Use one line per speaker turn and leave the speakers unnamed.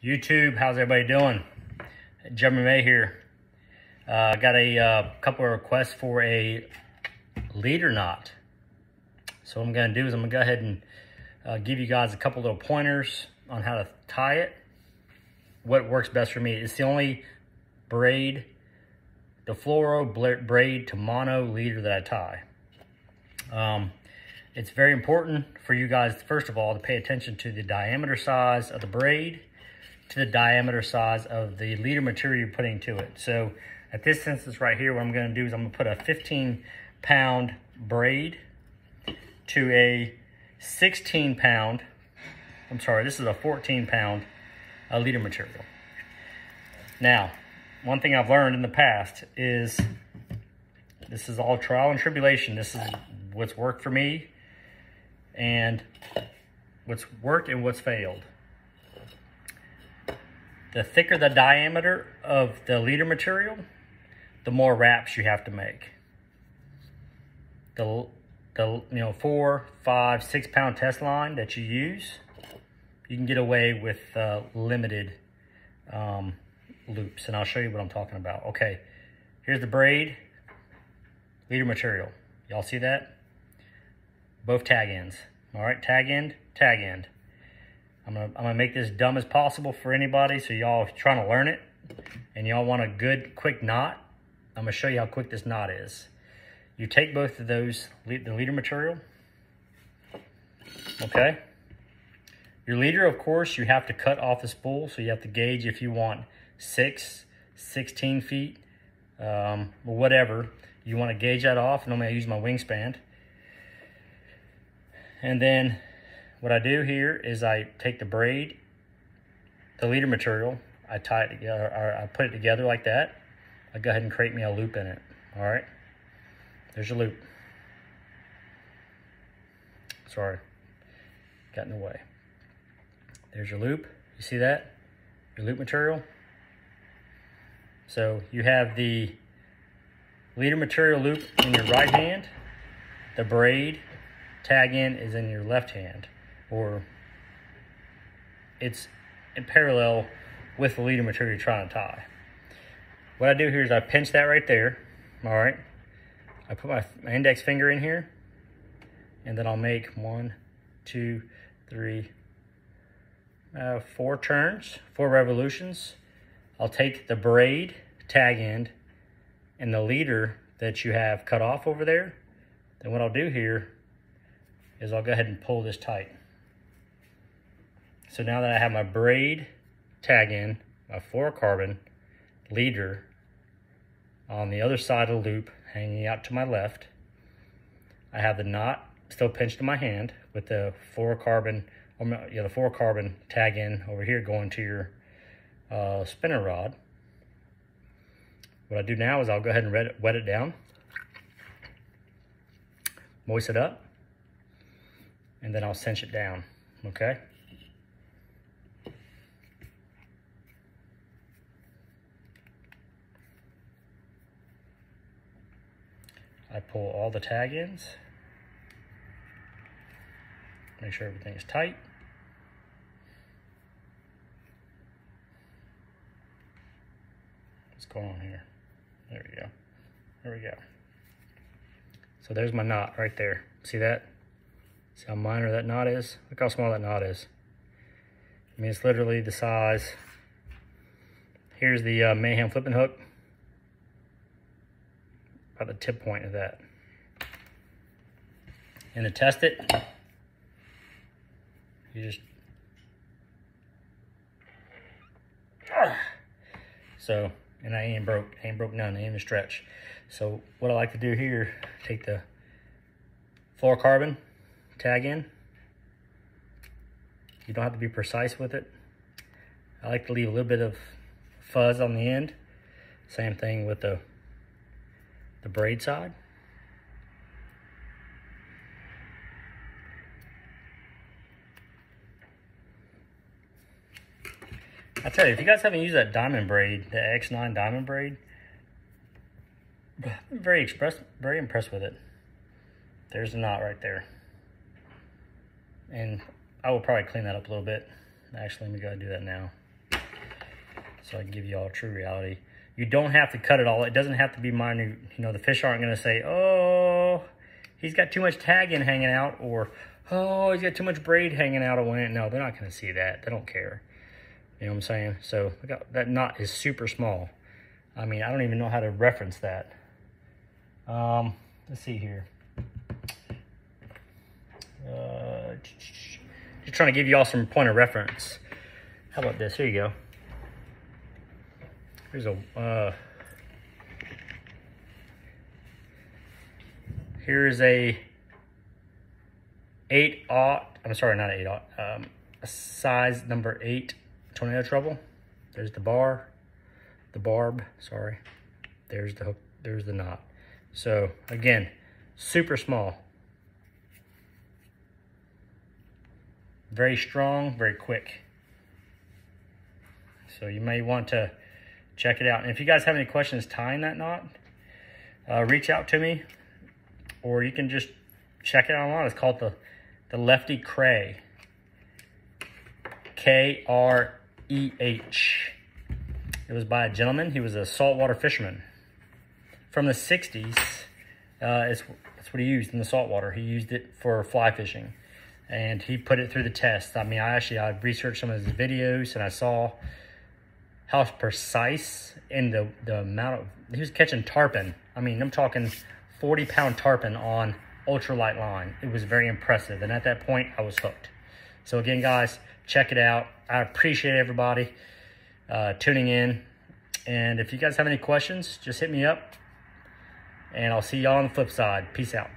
YouTube, how's everybody doing? Jeremy May here. Got a couple of requests for a leader knot. So what I'm going to do is I'm going to go ahead and give you guys a couple little pointers on how to tie it. What works best for me. It's the only braid, the floro braid to mono leader that I tie. It's very important for you guys, first of all, to pay attention to the diameter size of the braid, to the diameter size of the leader material you're putting to it. So at this instance right here, what I'm going to do is I'm going to put a 15-pound braid to a 16-pound, I'm sorry, this is a 14-pound leader material. Now, one thing I've learned in the past is this is all trial and tribulation. This is what's worked for me and what's worked and what's failed. The thicker the diameter of the leader material, the more wraps you have to make. The 4, 5, 6 pound test line that you use, you can get away with limited loops, and I'll show you what I'm talking about. Okay, here's the braid leader material. Y'all see that? Both tag ends. All right, tag end, tag end. I'm gonna make this dumb as possible for anybody. So y'all trying to learn it and y'all want a good quick knot, I'm gonna show you how quick this knot is. You take both of those, the leader material, okay? Your leader, of course, you have to cut off the spool, so you have to gauge if you want 6, 16 feet, or whatever. You want to gauge that off. Normally I use my wingspan. And then what I do here is I take the braid, the leader material, I tie it together, or I put it together like that. I go ahead and create me a loop in it. All right, there's your loop. Sorry, got in the way. There's your loop. You see that? Your loop material. So you have the leader material loop in your right hand. The braid tag in is in your left hand, or it's in parallel with the leader material you're trying to tie. What I do here is I pinch that right there. All right. I put my index finger in here, and then I'll make 1, 2, 3, 4 turns, 4 revolutions. I'll take the braid tag end and the leader that you have cut off over there. Then what I'll do here is I'll go ahead and pull this tight. So now that I have my braid tag in, my fluorocarbon leader on the other side of the loop hanging out to my left, I have the knot still pinched in my hand with the fluorocarbon, the fluorocarbon tag in over here going to your spinner rod. What I do now is I'll go ahead and wet it down, moist it up, and then I'll cinch it down, okay? I pull all the tag ends, make sure everything is tight. What's going on here? There we go. There we go. So there's my knot right there. See that? See how minor that knot is? Look how small that knot is. I mean, it's literally the size. Here's the Mayhem flipping hook. About the tip point of that. And to test it, you just... So, and I ain't broke none, ain't even a stretch. So what I like to do here, take the fluorocarbon tag in. You don't have to be precise with it. I like to leave a little bit of fuzz on the end. Same thing with the braid side. I tell you, if you guys haven't used that diamond braid, the X9 diamond braid, I'm very impressed with it. There's the knot right there. And I will probably clean that up a little bit. Actually, let me go ahead and do that now. so I can give you all true reality. You don't have to cut it all. It doesn't have to be minute. You know, the fish aren't going to say, oh, he's got too much tagging hanging out, or, oh, he's got too much braid hanging out. No, they're not going to see that. They don't care. You know what I'm saying? So that knot is super small. I mean, I don't even know how to reference that. Let's see here. Just trying to give you all some point of reference. How about this? Here you go. Here's a 8/0. I'm sorry, not 8/0. A size number 8 tornado treble. There's the barb. Sorry. There's the hook. There's the knot. So again, super small. Very strong, very quick. So you may want to check it out. And if you guys have any questions tying that knot, reach out to me, or you can just check it online. It's called the Lefty Kreh. Kreh. It was by a gentleman. He was a saltwater fisherman from the 60s. That's what he used in the saltwater. He used it for fly fishing, and he put it through the test. I mean, I researched some of his videos, and I saw how precise in the amount of, he was catching tarpon. I mean, I'm talking 40-pound tarpon on ultralight line. It was very impressive, and at that point, I was hooked. So again, guys, check it out. I appreciate everybody tuning in, and if you guys have any questions, just hit me up, and I'll see y'all on the flip side. Peace out.